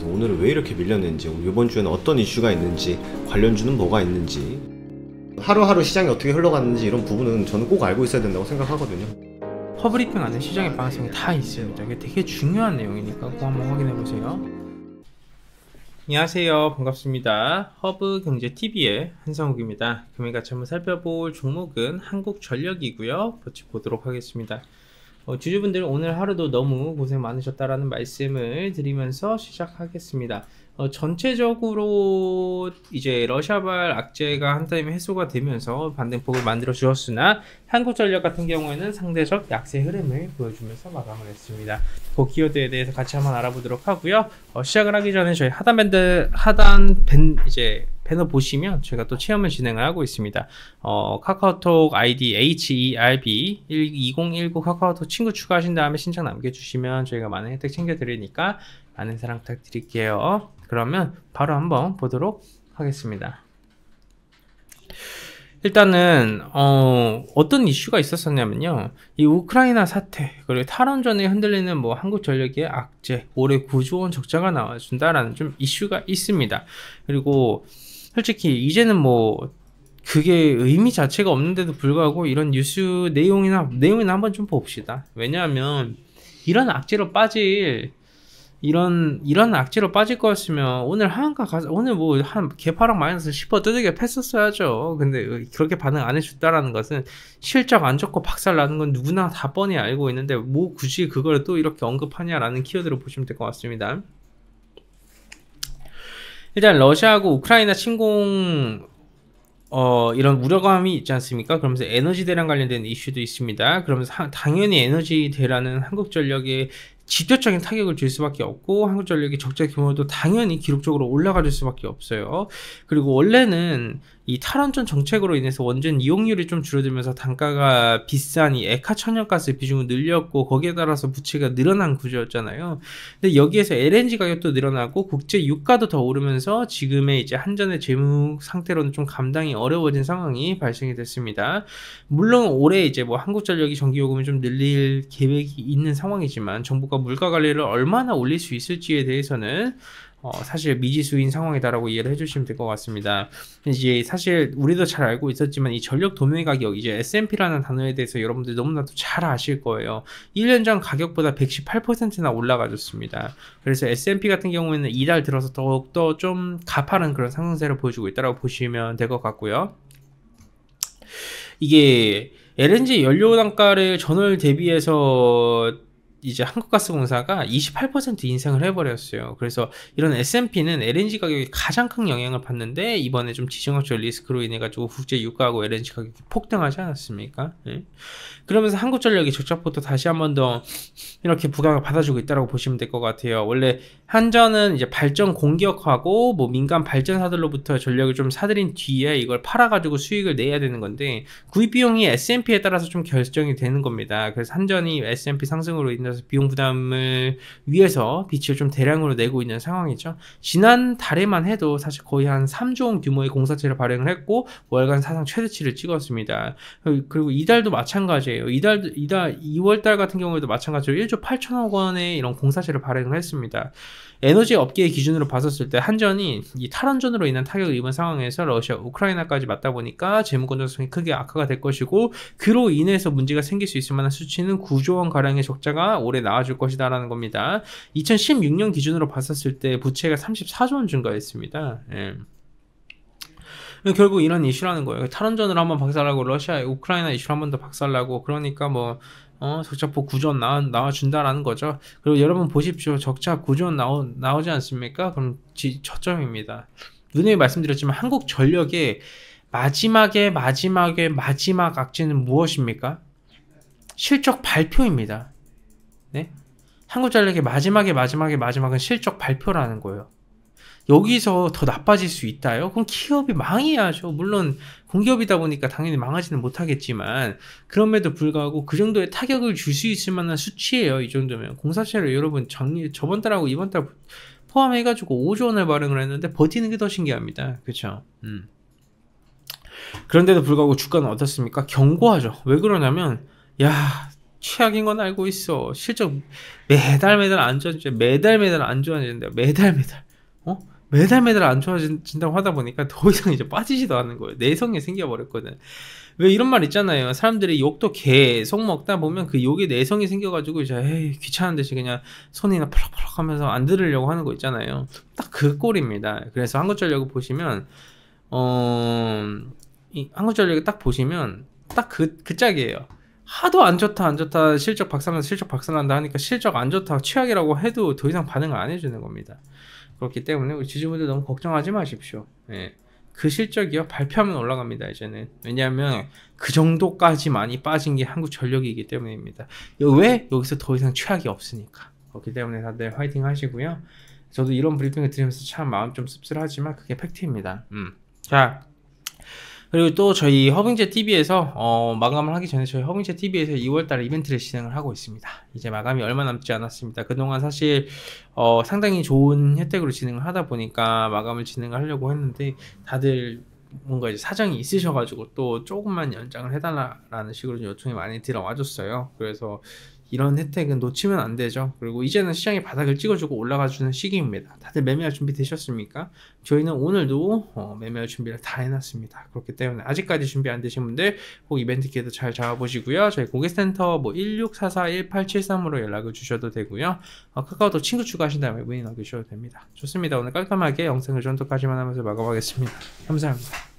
그래서 오늘은 왜 이렇게 밀렸는지, 이번 주에는 어떤 이슈가 있는지, 관련주는 뭐가 있는지, 하루하루 시장이 어떻게 흘러가는지 이런 부분은 저는 꼭 알고 있어야 된다고 생각하거든요. 허브리핑 안에 시장의 방향성이 다 있습니다. 이게 되게 중요한 내용이니까 꼭 한번 확인해 보세요. 안녕하세요, 반갑습니다. 허브경제TV의 한성욱입니다. 금일 같이 한번 살펴볼 종목은 한국전력이고요. 같이 보도록 하겠습니다. 주주분들 오늘 하루도 너무 고생 많으셨다라는 말씀을 드리면서 시작하겠습니다. 전체적으로 이제 러시아발 악재가 한 타임 해소가 되면서 반등폭을 만들어 주었으나 한국전력 같은 경우에는 상대적 약세 흐름을 보여주면서 마감을 했습니다. 그 키워드에 대해서 같이 한번 알아보도록 하고요. 시작을 하기 전에 저희 이제 배너 보시면 제가 또 체험을 진행을 하고 있습니다. 카카오톡 아이디 HERB2019 카카오톡 친구 추가하신 다음에 신청 남겨주시면 저희가 많은 혜택 챙겨드리니까 많은 사랑 부탁드릴게요. 그러면 바로 한번 보도록 하겠습니다. 일단은 어떤 이슈가 있었었냐면요, 이 우크라이나 사태 그리고 탈원전에 흔들리는 뭐 한국전력의 악재, 올해 9조 원 적자가 나와준다라는 좀 이슈가 있습니다. 그리고 솔직히 이제는 뭐 그게 의미 자체가 없는데도 불구하고 이런 뉴스 내용이나 한번 좀 봅시다. 왜냐하면 이런 악재로 빠질 거였으면 오늘 하한가 가서 오늘 뭐 한 개파락 마이너스 10% 두들겨 팼었어야죠. 근데 그렇게 반응 안 해줬다라는 것은 실적 안 좋고 박살 나는 건 누구나 다 뻔히 알고 있는데 뭐 굳이 그걸 또 이렇게 언급하냐라는 키워드로 보시면 될 것 같습니다. 일단 러시아하고 우크라이나 침공 이런 우려감이 있지 않습니까? 그러면서 에너지 대란 관련된 이슈도 있습니다. 그러면서 당연히 에너지 대란은 한국전력에 직접적인 타격을 줄 수밖에 없고 한국전력의 적자 규모도 당연히 기록적으로 올라가 줄 수밖에 없어요. 그리고 원래는 이 탈원전 정책으로 인해서 원전 이용률이 좀 줄어들면서 단가가 비싼 이 액화 천연가스 비중을 늘렸고 거기에 따라서 부채가 늘어난 구조였잖아요. 근데 여기에서 LNG 가격도 늘어나고 국제 유가도 더 오르면서 지금의 이제 한전의 재무 상태로는 좀 감당이 어려워진 상황이 발생이 됐습니다. 물론 올해 이제 뭐 한국전력이 전기요금을 좀 늘릴 계획이 있는 상황이지만 정부가 물가 관리를 얼마나 올릴 수 있을지에 대해서는 사실 미지수인 상황이다라고 이해를 해주시면 될 것 같습니다. 이제 사실 우리도 잘 알고 있었지만 이 전력 도매 가격, 이제 S&P라는 단어에 대해서 여러분들 너무나도 잘 아실 거예요. 1년 전 가격보다 118%나 올라가졌습니다. 그래서 S&P 같은 경우에는 이달 들어서 더욱더 좀 가파른 그런 상승세를 보여주고 있다고 보시면 될 것 같고요. 이게 LNG 연료 단가를 전월 대비해서 이제 한국가스공사가 28% 인상을 해버렸어요. 그래서 이런 S&P는 LNG 가격이 가장 큰 영향을 받는데 이번에 좀 지정학적 리스크로 인해 가지고 국제 유가하고 LNG 가격이 폭등하지 않았습니까? 네. 그러면서 한국전력이 적자폭도 다시 한 번 더 이렇게 부각을 받아주고 있다고 보시면 될 것 같아요. 원래 한전은 이제 발전 공격하고 뭐 민간 발전사들로부터 전력을 좀 사들인 뒤에 이걸 팔아가지고 수익을 내야 되는 건데 구입 비용이 S&P에 따라서 좀 결정이 되는 겁니다. 그래서 한전이 S&P 상승으로 인해서 비용 부담을 위해서 빚을 좀 대량으로 내고 있는 상황이죠. 지난 달에만 해도 사실 거의 한 3조 원 규모의 공사채를 발행을 했고 월간 사상 최대치를 찍었습니다. 그리고 이달도 마찬가지예요. 이달 2월달 같은 경우에도 마찬가지로 1조 8천억 원의 이런 공사채를 발행을 했습니다. 에너지 업계의 기준으로 봤었을 때 한전이 이 탈원전으로 인한 타격을 입은 상황에서 러시아, 우크라이나까지 맞다 보니까 재무 건전성이 크게 악화가 될 것이고 그로 인해서 문제가 생길 수 있을 만한 수치는 9조 원 가량의 적자가 올해 나와줄 것이다 라는 겁니다. 2016년 기준으로 봤었을 때 부채가 34조 원 증가했습니다. 예. 결국 이런 이슈라는 거예요. 탈원전을 한번 박살나고 러시아, 우크라이나 이슈를 한번 더 박살나고 그러니까 뭐 적자폭 9조 원 나와준다라는 거죠. 그리고 여러분 보십시오. 적자 9조 원 나오지 않습니까? 그럼 저점입니다. 누누이 말씀드렸지만 한국전력의 마지막 악재는 무엇입니까? 실적 발표입니다. 네? 한국전력의 마지막은 실적 발표라는 거예요. 여기서 더 나빠질 수 있다요? 그럼 기업이 망해야죠. 물론 공기업이다 보니까 당연히 망하지는 못하겠지만 그럼에도 불구하고 그 정도의 타격을 줄 수 있을 만한 수치예요. 이 정도면. 공사채를 여러분 저번 달하고 이번 달 포함해가지고 5조 원을 발행을 했는데 버티는 게 더 신기합니다. 그렇죠? 그런데도 불구하고 주가는 어떻습니까? 견고하죠. 왜 그러냐면 최악인 건 알고 있어. 실적 매달 안 좋아지죠. 매달 안 좋아진대요. 매달 매달 안 좋아진다고 하다 보니까 더 이상 이제 빠지지도 않는 거예요. 내성이 생겨버렸거든. 왜 이런 말 있잖아요. 사람들이 욕도 계속 먹다 보면 그 욕에 내성이 생겨가지고 이제 에이 귀찮은 듯이 그냥 손이나 펄럭펄럭 하면서 안 들으려고 하는 거 있잖아요. 딱 그 꼴입니다. 그래서 한국전력을 보시면 이 한국전력을 딱 보시면 딱 그 짝이에요. 하도 안 좋다 실적 박살난다 하니까 실적 안 좋다 최악이라고 해도 더 이상 반응을 안 해주는 겁니다. 그렇기 때문에 우리 지주분들 너무 걱정하지 마십시오. 예. 그 실적이요 발표하면 올라갑니다. 이제는 왜냐하면 그 정도까지 많이 빠진 게 한국전력이기 때문입니다. 왜? 여기서 더 이상 최악이 없으니까. 그렇기 때문에 다들 화이팅 하시고요. 저도 이런 브리핑을 드리면서 참 마음 좀 씁쓸하지만 그게 팩트입니다. 자, 그리고 또 저희 허빙제 TV에서 마감을 하기 전에 저희 허빙제 TV에서 2월달에 이벤트를 진행을 하고 있습니다. 이제 마감이 얼마 남지 않았습니다. 그동안 사실 상당히 좋은 혜택으로 진행을 하다 보니까 마감을 진행을 하려고 했는데 다들 뭔가 이제 사정이 있으셔가지고 또 조금만 연장을 해달라는 식으로 요청이 많이 들어와줬어요. 그래서 이런 혜택은 놓치면 안 되죠. 그리고 이제는 시장이 바닥을 찍어주고 올라가주는 시기입니다. 다들 매매할 준비 되셨습니까? 저희는 오늘도 매매할 준비를 다 해놨습니다. 그렇기 때문에 아직까지 준비 안 되신 분들 꼭 이벤트 기회도 잘 잡아보시고요. 저희 고객센터 1644-1873으로 연락을 주셔도 되고요. 카카오톡 친구 추가하신 다음에 문의 남겨주셔도 됩니다. 좋습니다. 오늘 깔끔하게 영상을 전도까지만 하면서 마감하겠습니다. 감사합니다.